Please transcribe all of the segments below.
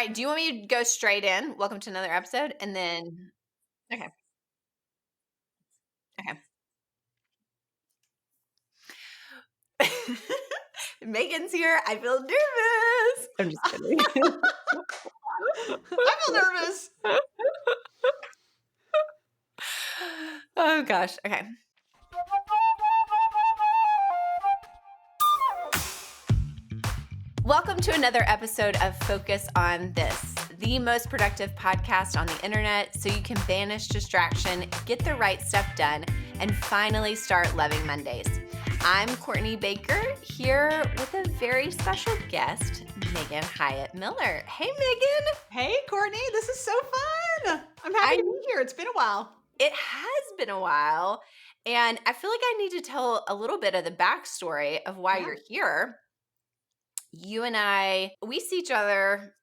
right. Do you want me to go straight in? Welcome to another episode. And then, okay. Okay. Megan's here. I feel nervous. I'm just kidding. I feel nervous. Oh, gosh. Okay. Welcome to another episode of Focus on This, the most productive podcast on the internet so you can banish distraction, get the right stuff done, and finally start loving Mondays. I'm Courtney Baker, here with a very special guest, Megan Hyatt Miller. Hey, Megan. Hey, Courtney. This is so fun. I'm happy to be here. It's been a while. It has been a while, and I feel like I need to tell a little bit of the backstory of why you're here. You and I, we see each other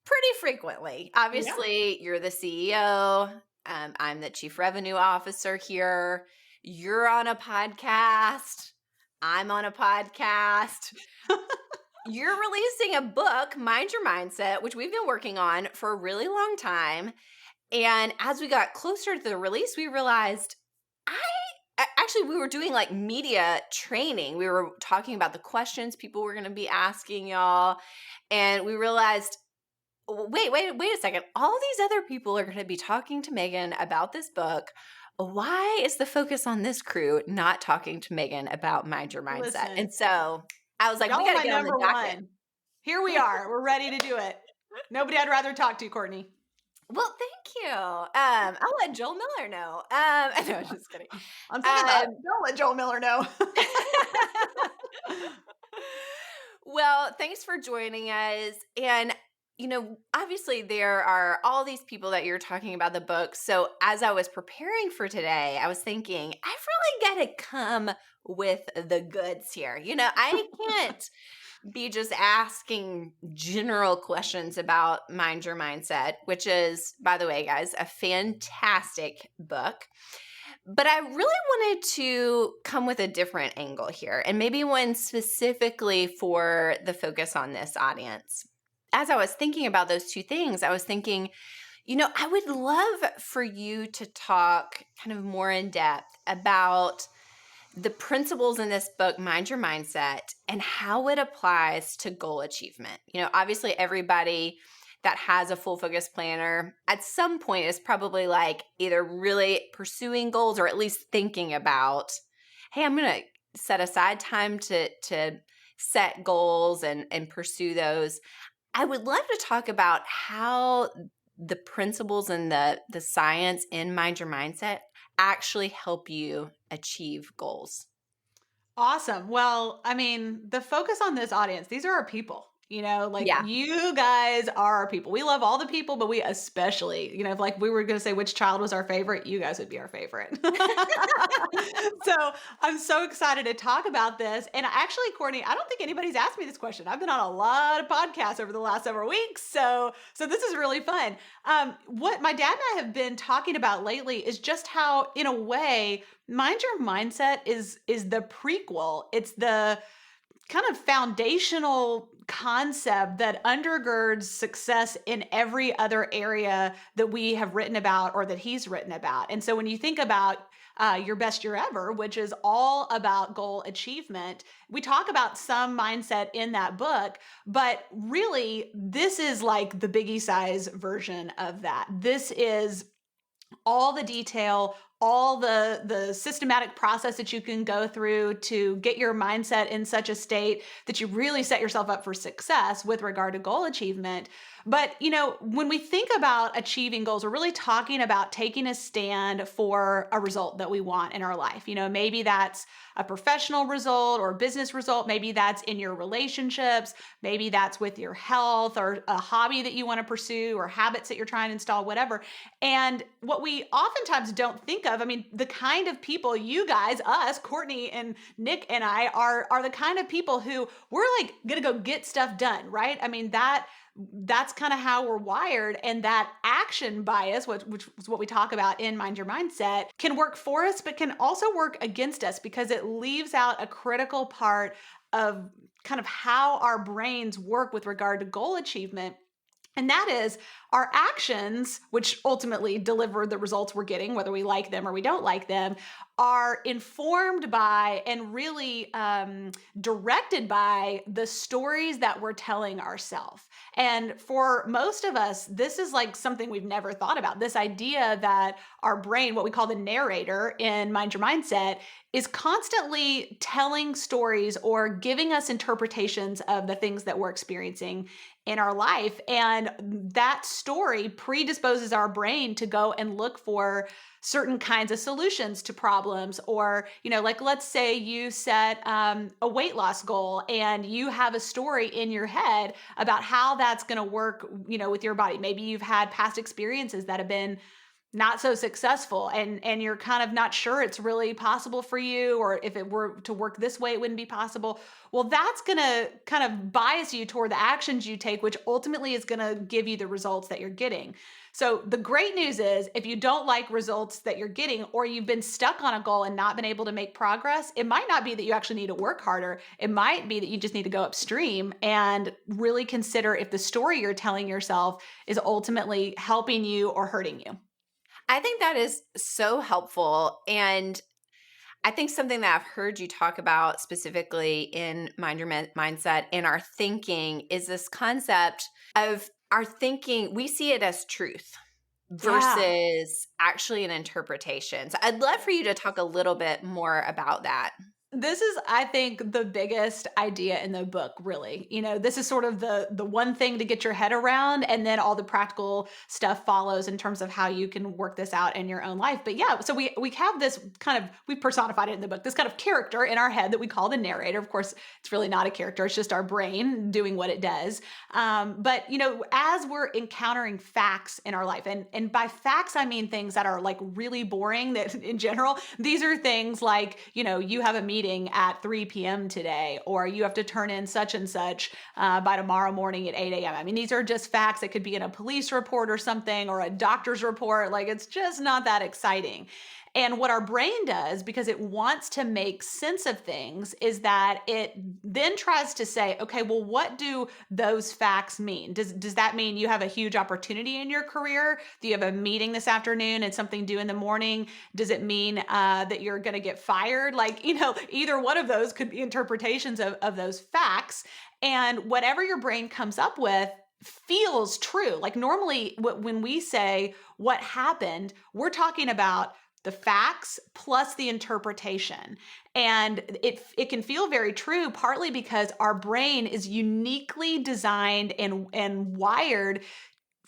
pretty frequently. Obviously, you're the CEO. I'm the chief revenue officer here. You're on a podcast. I'm on a podcast. You're releasing a book, Mind Your Mindset, which we've been working on for a really long time. And as we got closer to the release, we realized we were doing like media training. We were talking about the questions people were going to be asking y'all. And we realized, wait a second. All these other people are going to be talking to Megan about this book. Why is the focus on this crew not talking to Megan about Mind Your Mindset? Listen, and so I was like, we got to get on the docket. One. Here we are. We're ready to do it. Nobody I'd rather talk to, Courtney. Well, thank you. I'll let Joel Miller know. No, I'm just kidding. I'm thinking that. Don't let Joel Miller know. Well, thanks for joining us. And, obviously there are all these people that you're talking about the book. So as I was preparing for today, I was thinking, I've really got to come with the goods here. I can't be just asking general questions about Mind Your Mindset, which is, by the way, guys, a fantastic book. But I really wanted to come with a different angle here, and maybe one specifically for the Focus on This audience. As I was thinking about those two things, I was thinking, I would love for you to talk kind of more in depth about the principles in this book, Mind Your Mindset, and how it applies to goal achievement. Obviously everybody that has a full focus planner at some point is probably like either really pursuing goals or at least thinking about, hey, I'm going to set aside time to set goals and pursue those. I would love to talk about how the principles and the science in Mind Your Mindset actually help you achieve goals. Awesome. Well, the focus on this audience, these are our people. You guys are our people. We love all the people, but we especially, if like we were going to say which child was our favorite, you guys would be our favorite. So I'm so excited to talk about this. And actually, Courtney, I don't think anybody's asked me this question. I've been on a lot of podcasts over the last several weeks. So this is really fun. What my dad and I have been talking about lately is just how, in a way, Mind Your Mindset is the prequel. It's the kind of foundational concept that undergirds success in every other area that we have written about or that he's written about. And so when you think about Your Best Year Ever, which is all about goal achievement, we talk about some mindset in that book, but really this is like the biggie size version of that. This is all the detail, all the systematic process that you can go through to get your mindset in such a state that you really set yourself up for success with regard to goal achievement. But, when we think about achieving goals, we're really talking about taking a stand for a result that we want in our life. Maybe that's a professional result or a business result. Maybe that's in your relationships. Maybe that's with your health or a hobby that you want to pursue or habits that you're trying to install, whatever. And what we oftentimes don't think of, the kind of people you guys, us, Courtney and Nick and I are the kind of people who we're like going to go get stuff done, right? That's kind of how we're wired. And that action bias, which is what we talk about in Mind Your Mindset, can work for us, but can also work against us because it leaves out a critical part of kind of how our brains work with regard to goal achievement. And that is our actions, which ultimately deliver the results we're getting, whether we like them or we don't like them, are informed by and really directed by the stories that we're telling ourselves. And for most of us, this is like something we've never thought about. This idea that our brain, what we call the narrator in Mind Your Mindset, is constantly telling stories or giving us interpretations of the things that we're experiencing in our life. And that story predisposes our brain to go and look for certain kinds of solutions to problems. Or, like let's say you set a weight loss goal and you have a story in your head about how that's going to work, with your body. Maybe you've had past experiences that have been not so successful, and you're kind of not sure it's really possible for you, or if it were to work this way it wouldn't be possible. Well, that's going to kind of bias you toward the actions you take, which ultimately is going to give you the results that you're getting. So the great news is, if you don't like results that you're getting, or you've been stuck on a goal and not been able to make progress, it might not be that you actually need to work harder. It might be that you just need to go upstream and really consider if the story you're telling yourself is ultimately helping you or hurting you. I think that is so helpful. And I think something that I've heard you talk about specifically in Mind Your Mindset and our thinking is this concept of our thinking. We see it as truth Yeah. versus actually an interpretation. So I'd love for you to talk a little bit more about that. This is, I think, the biggest idea in the book, really. This is sort of the one thing to get your head around, and then all the practical stuff follows in terms of how you can work this out in your own life. But yeah, so we have this kind of, we personified it in the book, this kind of character in our head that we call the narrator. Of course, it's really not a character, it's just our brain doing what it does. But as we're encountering facts in our life, and by facts I mean things that are like really boring, that in general, these are things like, you have a meeting at 3 p.m. today, or you have to turn in such and such by tomorrow morning at 8 a.m. I mean, these are just facts that could be in a police report or something, or a doctor's report. Like, it's just not that exciting. And what our brain does, because it wants to make sense of things, is that it then tries to say, okay, well, what do those facts mean? Does that mean you have a huge opportunity in your career? Do you have a meeting this afternoon and something due in the morning? Does it mean that you're going to get fired? Like, either one of those could be interpretations of those facts. And whatever your brain comes up with feels true. Like, normally when we say what happened, we're talking about the facts plus the interpretation. And it can feel very true, partly because our brain is uniquely designed and wired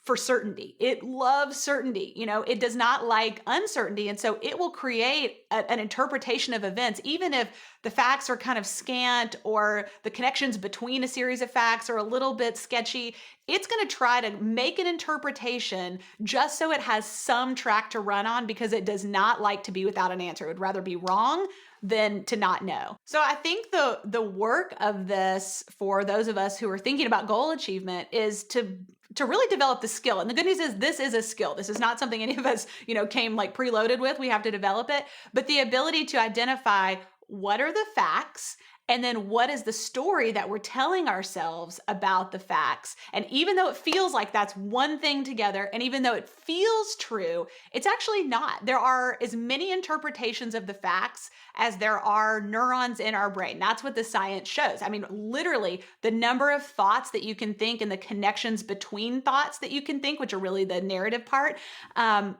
for certainty. It loves certainty. It does not like uncertainty. And so it will create an interpretation of events, even if the facts are kind of scant, or the connections between a series of facts are a little bit sketchy. It's going to try to make an interpretation just so it has some track to run on, because it does not like to be without an answer. It would rather be wrong than to not know. So I think the work of this, for those of us who are thinking about goal achievement, is to really develop the skill. And the good news is, this is a skill. This is not something any of us, came like preloaded with. We have to develop it. But the ability to identify what are the facts, and then what is the story that we're telling ourselves about the facts. And even though it feels like that's one thing together, and even though it feels true, it's actually not. There are as many interpretations of the facts as there are neurons in our brain. That's what the science shows. I mean, literally, the number of thoughts that you can think and the connections between thoughts that you can think, which are really the narrative part, are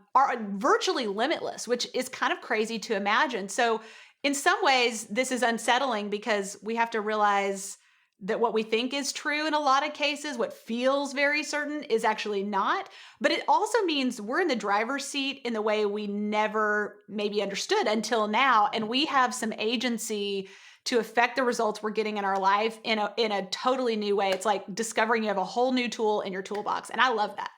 virtually limitless, which is kind of crazy to imagine. So in some ways, this is unsettling, because we have to realize that what we think is true in a lot of cases, what feels very certain, is actually not. But it also means we're in the driver's seat in the way we never maybe understood until now. And we have some agency to affect the results we're getting in our life in a totally new way. It's like discovering you have a whole new tool in your toolbox. And I love that.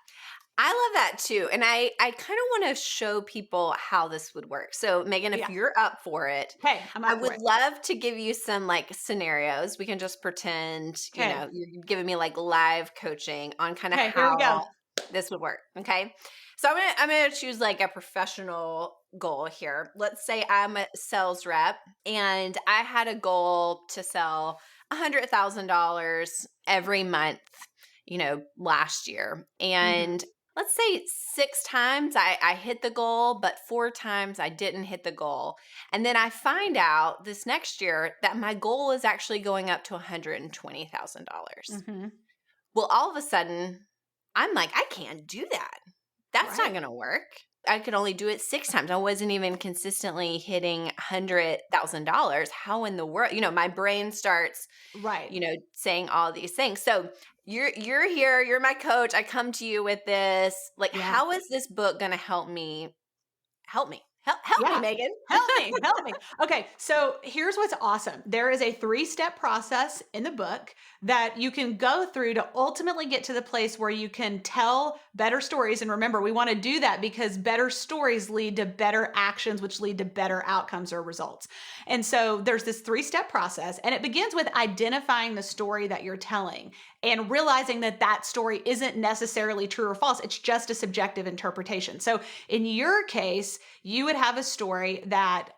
I love that too. And I kind of want to show people how this would work. So, Megan, if Yeah. you're up for it, Hey, I'm I up for would it. love to give you some like scenarios. We can just pretend, Okay. you're giving me like live coaching on kind of Okay, here we go. how this would work. Okay. So I'm gonna choose like a professional goal here. Let's say I'm a sales rep and I had a goal to sell $100,000 every month last year. Mhm. And let's say 6 times I hit the goal, but 4 times I didn't hit the goal. And then I find out this next year that my goal is actually going up to $120,000. Mhm. Well, all of a sudden, I'm like, I can't do that. That's not Right. going to work. I could only do it 6 times. I wasn't even consistently hitting $100,000. How in the world? My brain starts, Right. saying all these things. So you're here. You're my coach. I come to you with this. Like, Yeah. how is this book going to help me? Help me. Help me, Yeah. Megan. Help me, help me. Okay, so here's what's awesome. There is a 3-step process in the book that you can go through to ultimately get to the place where you can tell better stories. And remember, we want to do that because better stories lead to better actions, which lead to better outcomes or results. And so there's this 3-step process, and it begins with identifying the story that you're telling and realizing that that story isn't necessarily true or false. It's just a subjective interpretation. So in your case, you would have a story that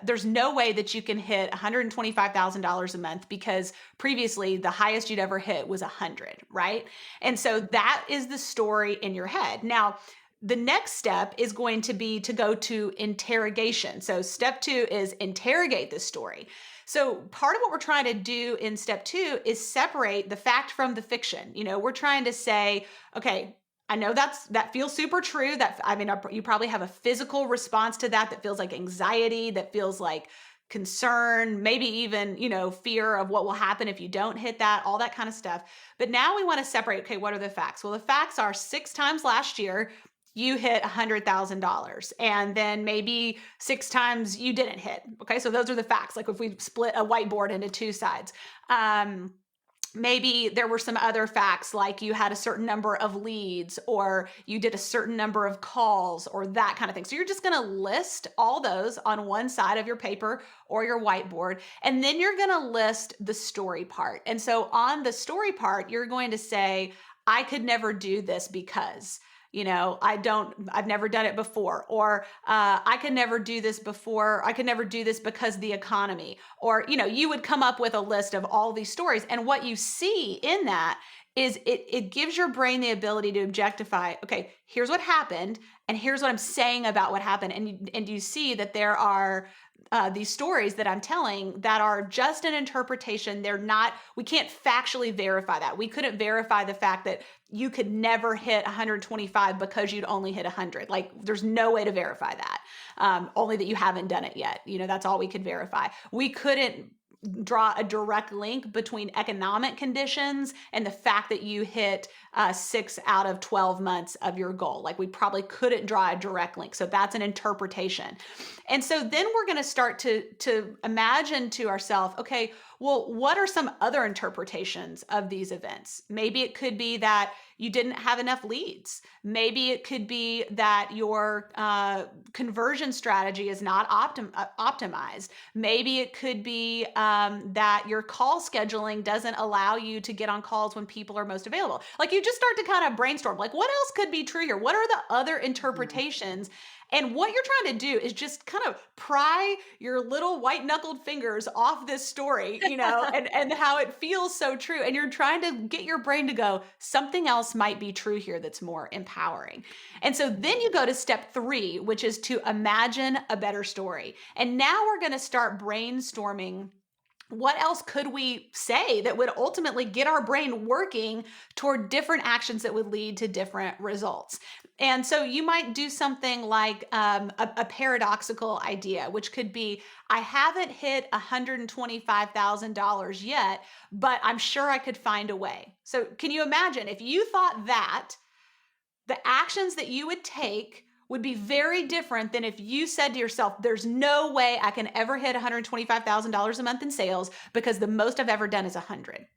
there's no way that you can hit $125,000 a month because previously the highest you'd ever hit was 100, right? And so that is the story in your head. Now, the next step is going to be to go to interrogation. So step 2 is interrogate the story. So part of what we're trying to do in step 2 is separate the fact from the fiction. We're trying to say, okay, I know that feels super true. You probably have a physical response to that feels like anxiety, that feels like concern, maybe even, fear of what will happen if you don't hit that, all that kind of stuff. But now we want to separate, okay, what are the facts? Well, the facts are 6 times last year, you hit $100,000. And then maybe 6 times you didn't hit. Okay. So those are the facts. Like if we split a whiteboard into 2 sides, maybe there were some other facts like you had a certain number of leads or you did a certain number of calls or that kind of thing. So you're just going to list all those on one side of your paper or your whiteboard. And then you're going to list the story part. And so on the story part, you're going to say, I could never do this because, I've never done it before, or I could never do this before. I could never do this because the economy, or, you would come up with a list of all these stories. And what you see in that is it gives your brain the ability to objectify, okay, here's what happened. And here's what I'm saying about what happened. And you see that there are these stories that I'm telling that are just an interpretation. We can't factually verify that. We couldn't verify the fact that you could never hit 125 because you'd only hit 100. Like there's no way to verify that. Only that you haven't done it yet. That's all we could verify. We couldn't draw a direct link between economic conditions and the fact that you hit 6 out of 12 months of your goal. Like we probably couldn't draw a direct link. So that's an interpretation. And so then we're going to start to imagine to ourselves, okay, well, what are some other interpretations of these events? Maybe it could be that you didn't have enough leads. Maybe it could be that your conversion strategy is not optimized. Maybe it could be that your call scheduling doesn't allow you to get on calls when people are most available. Like you just start to kind of brainstorm, like what else could be true here? What are the other Mhm. interpretations? And what you're trying to do is just kind of pry your little white knuckled fingers off this story, and how it feels so true. And you're trying to get your brain to go, something else might be true here that's more empowering. And so then you go to step 3, which is to imagine a better story. And now we're going to start brainstorming, what else could we say that would ultimately get our brain working toward different actions that would lead to different results? And so you might do something like a paradoxical idea, which could be, I haven't hit $125,000 yet, but I'm sure I could find a way. So can you imagine if you thought that the actions that you would take would be very different than if you said to yourself, there's no way I can ever hit $125,000 a month in sales because the most I've ever done is 100.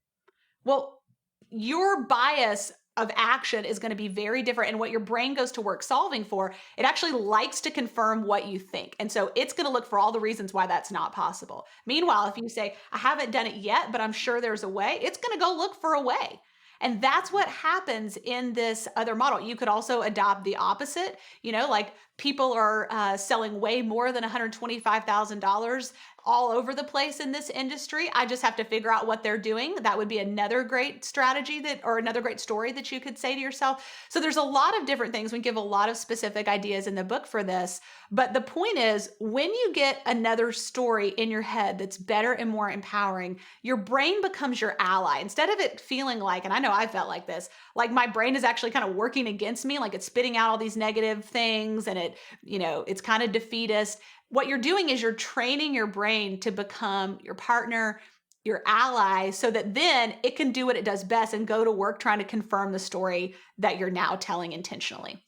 Well, your bias of action is going to be very different. And what your brain goes to work solving for, it actually likes to confirm what you think. And so it's going to look for all the reasons why that's not possible. Meanwhile, if you say, I haven't done it yet, but I'm sure there's a way, it's going to go look for a way. And that's what happens in this other model. You could also adopt the opposite, like people are selling way more than $125,000 all over the place in this industry. I just have to figure out what they're doing. That would be another great strategy or another great story that you could say to yourself. So there's a lot of different things. We give a lot of specific ideas in the book for this. But the point is, when you get another story in your head that's better and more empowering, your brain becomes your ally. Instead of it feeling like, and I know I felt like this, like my brain is actually kind of working against me, like it's spitting out all these negative things and it's kind of defeatist. What you're doing is you're training your brain to become your partner, your ally, so that then it can do what it does best and go to work trying to confirm the story that you're now telling intentionally.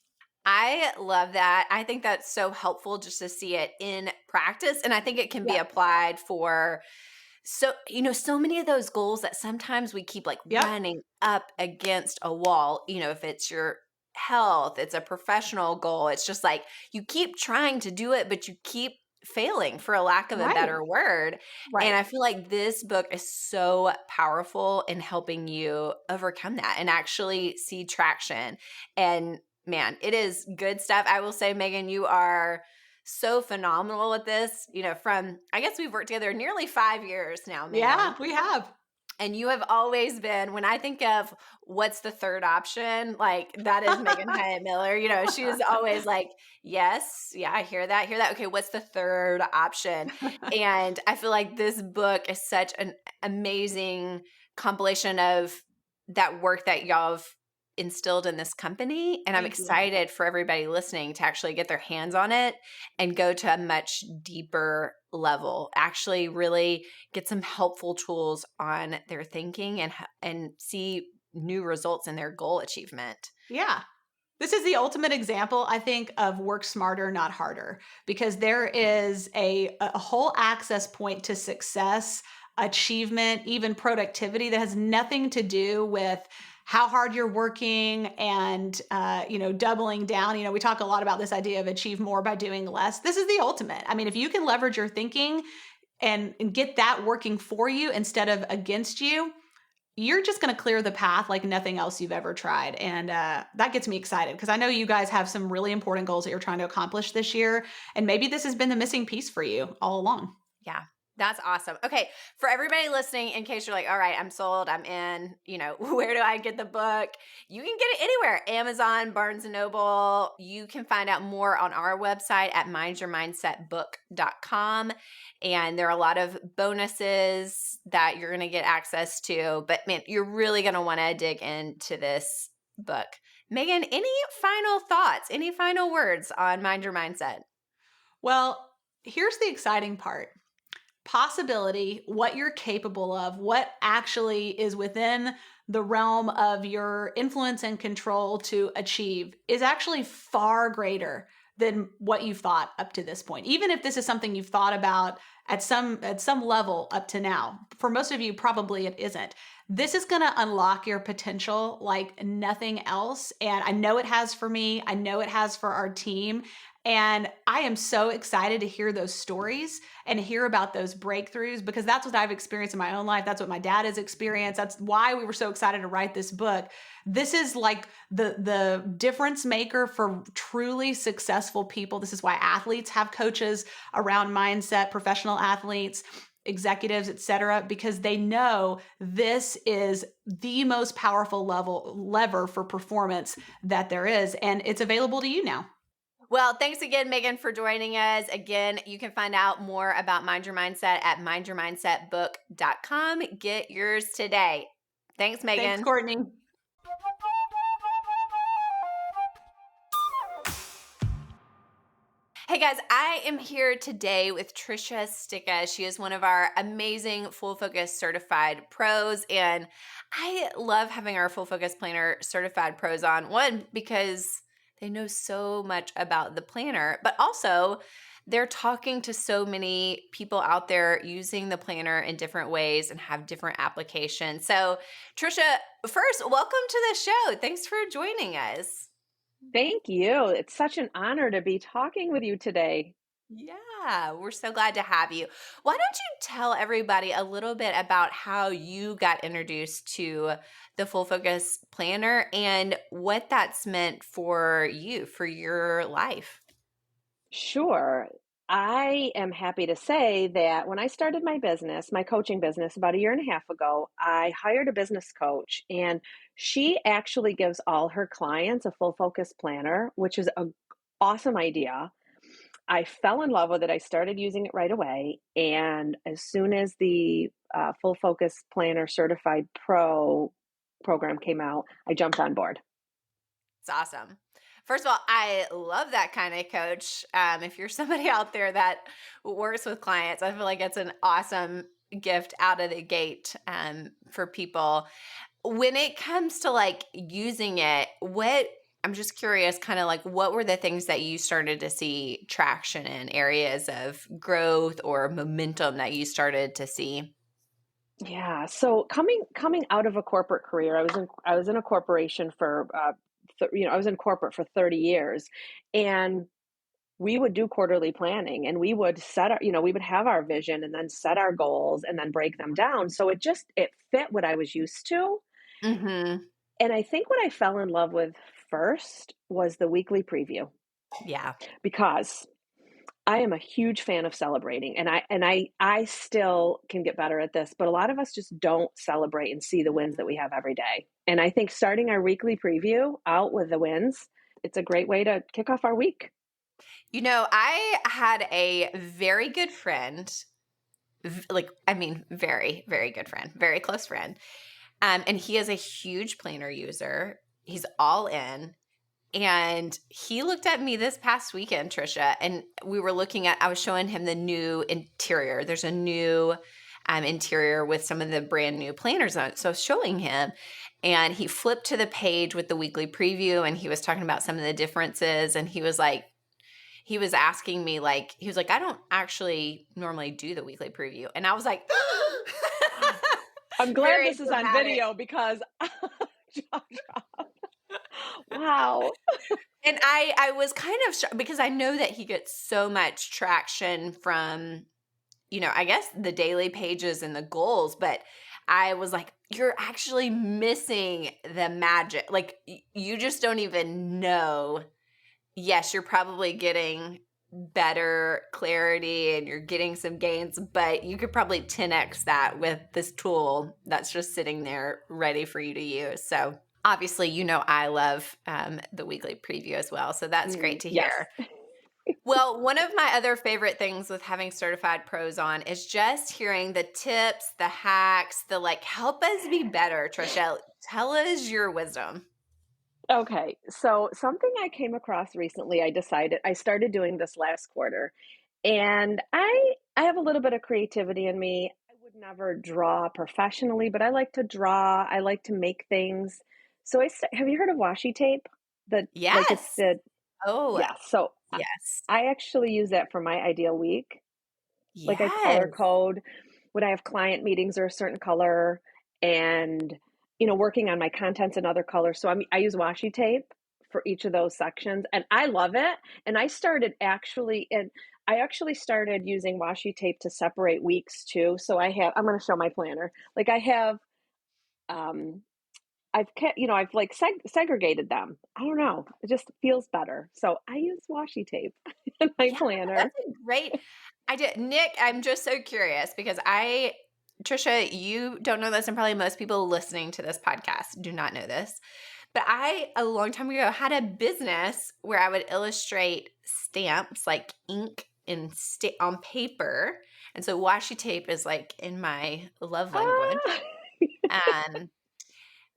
I love that. I think that's so helpful just to see it in practice. And I think it can be Yeah. applied for so many of those goals that sometimes we keep like Yep. running up against a wall, if it's your health, it's a professional goal. It's just like you keep trying to do it, but you keep failing for a lack of a Right. better word. And Right. I feel like this book is so powerful in helping you overcome that and actually see traction. And man, it is good stuff. I will say, Megan, you are so phenomenal at this, from I guess we've worked together nearly 5 years now, Yeah, Megan. we have. And you have always been, when I think of what's the third option, like that is Megan Hyatt Miller. She is always like, yes, yeah, I hear that, hear that. Okay, what's the third option? And I feel like this book is such an amazing compilation of that work that y'all have instilled in this company. And I'm Thank you. excited for everybody listening to actually get their hands on it and go to a much deeper level, actually really get some helpful tools on their thinking and see new results in their goal achievement. Yeah. This is the ultimate example, I think, of work smarter, not harder, because there is a whole access point to success, achievement, even productivity that has nothing to do with how hard you're working and doubling down. We talk a lot about this idea of achieve more by doing less. This is the ultimate. I mean, if you can leverage your thinking and get that working for you instead of against you, you're just going to clear the path like nothing else you've ever tried. And that gets me excited because I know you guys have some really important goals that you're trying to accomplish this year. And maybe this has been the missing piece for you all along. Yeah. That's awesome. Okay. For everybody listening, in case you're like, all right, I'm sold, I'm in, where do I get the book? You can get it anywhere. Amazon, Barnes and Noble. You can find out more on our website at mindyourmindsetbook.com. And there are a lot of bonuses that you're going to get access to. But man, you're really going to want to dig into this book. Megan, any final thoughts, any final words on Mind Your Mindset? Well, here's the exciting part. Possibility, what you're capable of, what actually is within the realm of your influence and control to achieve is actually far greater than what you've thought up to this point. Even if this is something you've thought about at some level up to now. For most of you, probably it isn't. This is going to unlock your potential like nothing else. And I know it has for me. I know it has for our team. And I am so excited to hear those stories and hear about those breakthroughs because that's what I've experienced in my own life. That's what my dad has experienced. That's why we were so excited to write this book. This is like the difference maker for truly successful people. This is why athletes have coaches around mindset, professional athletes, executives, etc., because they know this is the most powerful lever for performance that there is. And it's available to you now. Well, thanks again, Megan, for joining us. Again, you can find out more about Mind Your Mindset at mindyourmindsetbook.com. Get yours today. Thanks, Thanks, Megan. Courtney. Hey guys, I am here today with Trisha Sticka. She is one of our amazing Full Focus certified pros. And I love having our Full Focus Planner certified pros on. One, because they know so much about the planner, but also they're talking to so many people out there using the planner in different ways and have different applications. So, Trisha, first, welcome to the show. Thanks for joining us. Thank you. It's such an honor to be talking with you today. Yeah, we're so glad to have you. Why don't you tell everybody a little bit about how you got introduced to the Full Focus Planner and what that's meant for you, for your life? Sure. I am happy to say that when I started my business, my coaching business about a year and a half ago, I hired a business coach and she actually gives all her clients a full focus planner, which is a awesome idea. I fell in love with it. I started using it right away. And as soon as the Full Focus Planner Certified Pro program came out, I jumped on board. It's awesome. First of all, I love that kind of coach. If you're somebody out there that works with clients, I feel like it's an awesome gift out of the gate for people. When it comes to like using it, I'm just curious, kind of like what were the things that you started to see traction in, areas of growth or momentum that you started to see? Yeah, so coming out of a corporate career, I was in a corporation for I was in corporate for 30 years, and we would do quarterly planning and we would set our, we would have our vision and then set our goals and then break them down. So it fit what I was used to. Mm-hmm. And I think what I fell in love with first was the weekly preview Yeah. because I am a huge fan of celebrating and I still can get better at this, but a lot of us just don't celebrate and see the wins that we have every day. And I think starting our weekly preview out with the wins, it's a great way to kick off our week. I had a very good friend, very, very good friend, very close friend. And he is a huge planner user. He's all in. And he looked at me this past weekend, Trisha, and I was showing him the new interior. There's a new interior with some of the brand new planners on it. So I was showing him, and he flipped to the page with the weekly preview, and he was talking about some of the differences. And he was asking me, he was like, I don't actually normally do the weekly preview. And I was like, I'm glad very this is on dramatic. video because wow. And I was kind of shocked because I know that he gets so much traction from, I guess the daily pages and the goals, but I was like, you're actually missing the magic. Like you just don't even know. Yes, you're probably getting better clarity and you're getting some gains, but you could probably 10x that with this tool that's just sitting there ready for you to use. So obviously, I love the weekly preview as well. So that's great to Yes. hear. Well, one of my other favorite things with having certified pros on is just hearing the tips, the hacks, help us be better. Trisha, tell us your wisdom. Okay. So something I came across recently, I started doing this last quarter. And I have a little bit of creativity in me. I would never draw professionally, but I like to draw. I like to make things. So have you heard of washi tape? It's Yes. the Oh, yeah, so yes. I actually use that for my ideal week. Like I color Yes. code when I have client meetings are a certain color and working on my contents another color. So I use washi tape for each of those sections and I love it. And I actually started using washi tape to separate weeks too. So I'm going to show my planner. Like I have um I've segregated them. I don't know. It just feels better. So I use washi tape in my Yeah, planner. that's a great idea. Nick, I'm just so curious because Trisha, you don't know this, and probably most people listening to this podcast do not know this. But a long time ago, had a business where I would illustrate stamps, like ink on paper. And so washi tape is like in my love language. Ah! And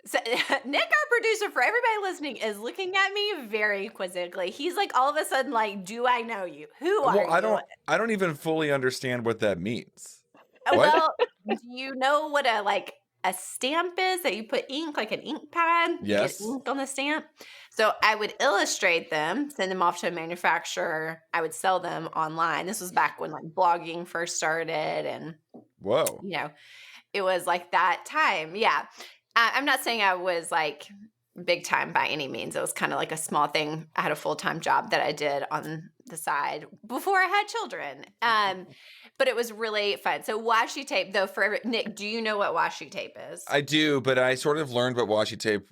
so Nick, our producer, for everybody listening, is looking at me very quizzically. He's like all of a sudden like, do I know you? Who are Well, you? I don't even fully understand what that means. What? Well, do you know what a stamp is that you put ink, like an ink pad? You get Yes. ink on the stamp. So I would illustrate them, send them off to a manufacturer. I would sell them online. This was back when like blogging first started and Whoa. it was like that time. Yeah. I'm not saying I was like big time by any means. It was kind of like a small thing. I had a full-time job that I did on the side before I had children. But it was really fun. So washi tape, though, for Nick, do you know what washi tape is? I do, but I sort of learned what washi tape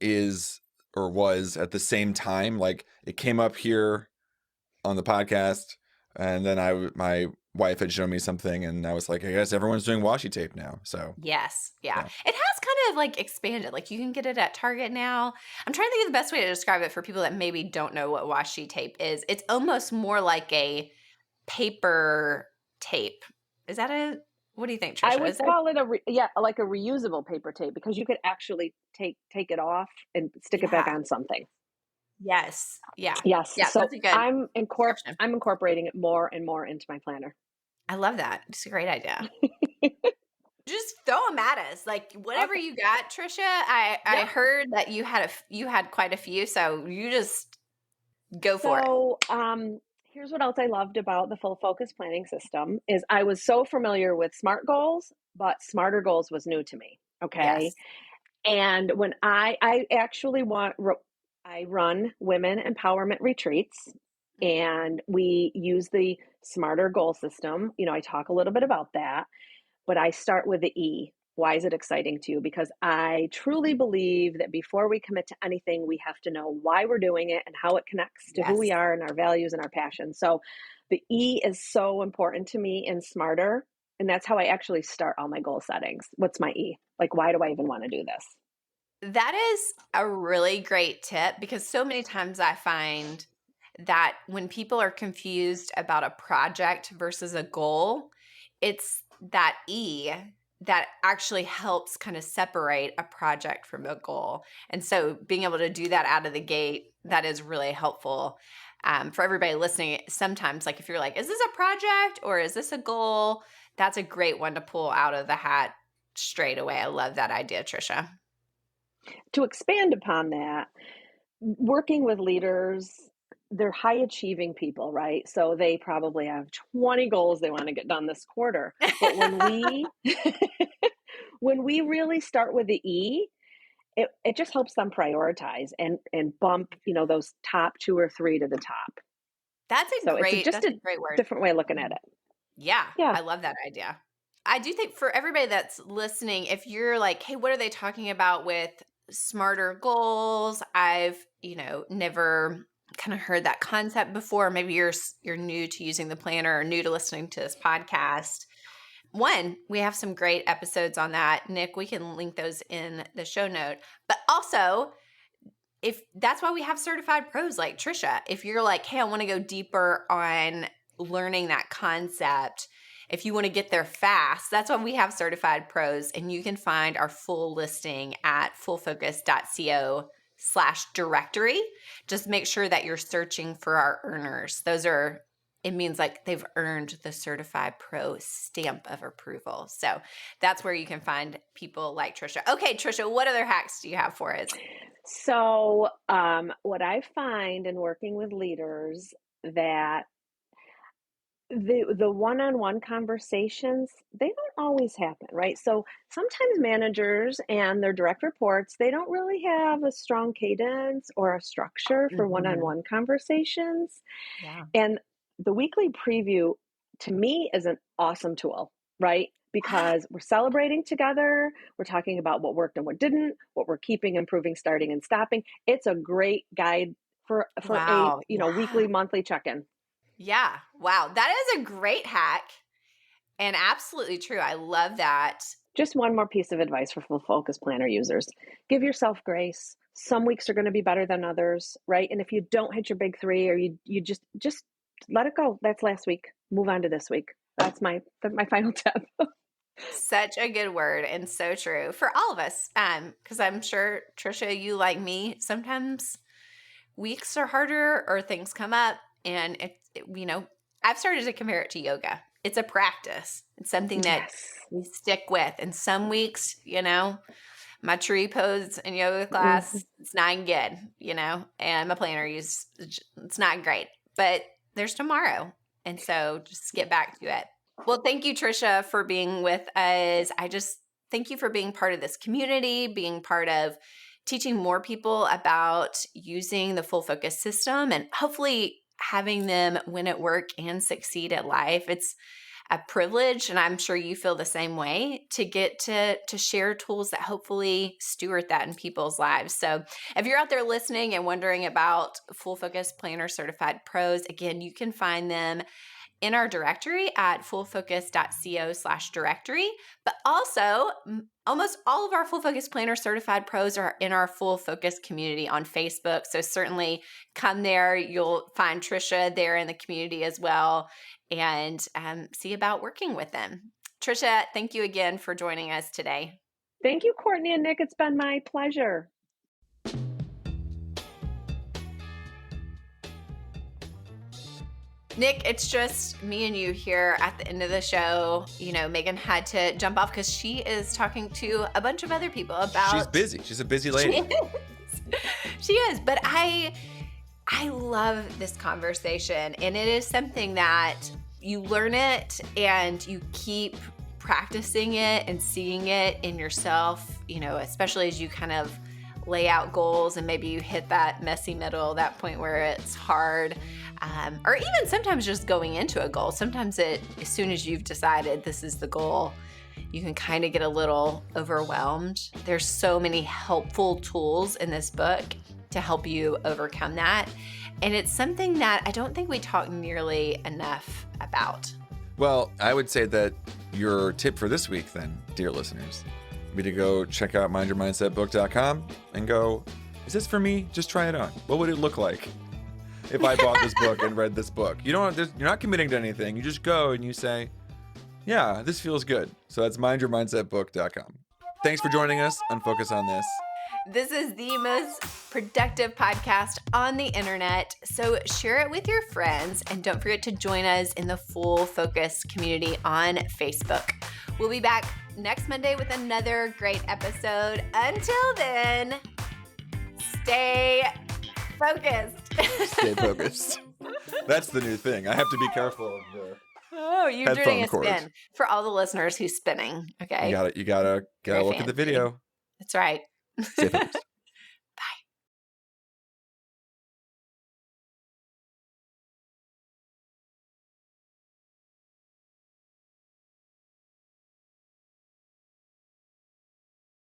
is or was at the same time. Like it came up here on the podcast. And then my wife had shown me something, and I was like, I guess everyone's doing washi tape now. So Yes. Yeah. yeah. It has kind of like expanded. Like you can get it at Target now. I'm trying to think of the best way to describe it for people that maybe don't know what washi tape is. It's almost more like a paper tape. Is that what do you think, I Trisha? Is would that? call it like a reusable paper tape because you could actually take it off and stick it back Yeah. on something. Yes. Yeah. Yes. Yeah. So That's a good description. I'm incorporating it more and more into my planner. I love that. It's a great idea. Just throw them at us, like whatever Okay. you got, Trisha. I Yep. heard that you had quite a few, so you just go for it. So, here's what else I loved about the full focus planning system is I was so familiar with SMART goals, but smarter goals was new to me. Okay. Yes. And when I actually I run women empowerment retreats and we use the smarter goal system. I talk a little bit about that, but I start with the E. Why is it exciting to you? Because I truly believe that before we commit to anything, we have to know why we're doing it and how it connects to who we Yes. are and our values and our passions. So the E is so important to me in Smarter. And that's how I actually start all my goal settings. What's my E? Like, why do I even want to do this? That is a really great tip because so many times I find that when people are confused about a project versus a goal, it's that E that actually helps kind of separate a project from a goal. And so being able to do that out of the gate, that is really helpful for everybody listening. Sometimes, like if you're like, is this a project or is this a goal? That's a great one to pull out of the hat straight away. I love that idea, Trisha. To expand upon that, working with leaders, they're high achieving people, right? So they probably have 20 goals they want to get done this quarter. But when we really start with the E, it just helps them prioritize and bump, those top 2 or 3 to the top. So just That's a a great word. different way of looking at it. Yeah, Yeah. I love that idea. I do think for everybody that's listening, if you're like, hey, what are they talking about with smarter goals? I've, never kind of heard that concept before. Maybe you're new to using the planner or new to listening to this podcast. One, we have some great episodes on that. Nick, we can link those in the show note. But also, if that's why we have certified pros like Trisha. If you're like, hey, I want to go deeper on learning that concept, if you want to get there fast, that's why we have certified pros. And you can find our full listing at fullfocus.co/directory. Just make sure that you're searching for our earners. It means like they've earned the certified pro stamp of approval. So that's where you can find people like Trisha. Okay, Trisha, what other hacks do you have for us? So, what I find in working with leaders that the one-on-one conversations, they don't always happen, right? So sometimes managers and their direct reports, they don't really have a strong cadence or a structure for Mhm. one-on-one conversations. Yeah. And the weekly preview to me is an awesome tool, right? Because we're celebrating together, we're talking about what worked and what didn't, what we're keeping, improving, starting, and stopping. It's a great guide for a Wow. Yeah. weekly, monthly check-in. Yeah. Wow. That is a great hack and absolutely true. I love that. Just one more piece of advice for full focus planner users. Give yourself grace. Some weeks are going to be better than others, right? And if you don't hit your big 3 or you just let it go. That's last week. Move on to this week. That's my final tip. Such a good word and so true for all of us. Because I'm sure, Trisha, you like me, sometimes weeks are harder or things come up and I've started to compare it to yoga. It's a practice. It's something that Yes. we stick with. And some weeks, my tree pose in yoga Mhm. class, it's not good, and my planner it's not great, but there's tomorrow. And so just get back to it. Well, thank you, Trisha, for being with us. I just thank you for being part of this community, being part of teaching more people about using the full focus system and hopefully having them win at work and succeed at life. It's a privilege, and I'm sure you feel the same way, to get to share tools that hopefully steward that in people's lives. So if you're out there listening and wondering about Full Focus Planner Certified Pros, again, you can find them in our directory at fullfocus.co/directory. But also, almost all of our Full Focus Planner certified pros are in our Full Focus community on Facebook. So certainly come there. You'll find Trisha there in the community as well, and see about working with them. Trisha, thank you again for joining us today. Thank you, Courtney and Nick. It's been my pleasure. Nick, it's just me and you here at the end of the show. You know, Megan had to jump off because she is talking to a bunch of other people about. She's busy. She's a busy lady. She is. But I love this conversation, and it is something that you learn it and you keep practicing it and seeing it in yourself, you know, especially as you kind of lay out goals and maybe you hit that messy middle, that point where it's hard. Or even sometimes just going into a goal. Sometimes as soon as you've decided this is the goal, you can kind of get a little overwhelmed. There's so many helpful tools in this book to help you overcome that. And it's something that I don't think we talk nearly enough about. Well, I would say that your tip for this week then, dear listeners, would be to go check out mindyourmindsetbook.com and go, is this for me? Just try it on. What would it look like if I bought this book and read this book? You're not committing to anything. You just go and you say, yeah, this feels good. So that's mindyourmindsetbook.com. Thanks for joining us on Focus on This. This is the most productive podcast on the internet, so share it with your friends and don't forget to join us in the Full Focus community on Facebook. We'll be back next Monday with another great episode. Until then, stay focused. Stay focused. That's the new thing. I have to be careful of the Oh, you're headphone doing a cords. spin for all the listeners who's spinning. Okay. You gotta Very look at the fancy. video. That's right. Stay focused.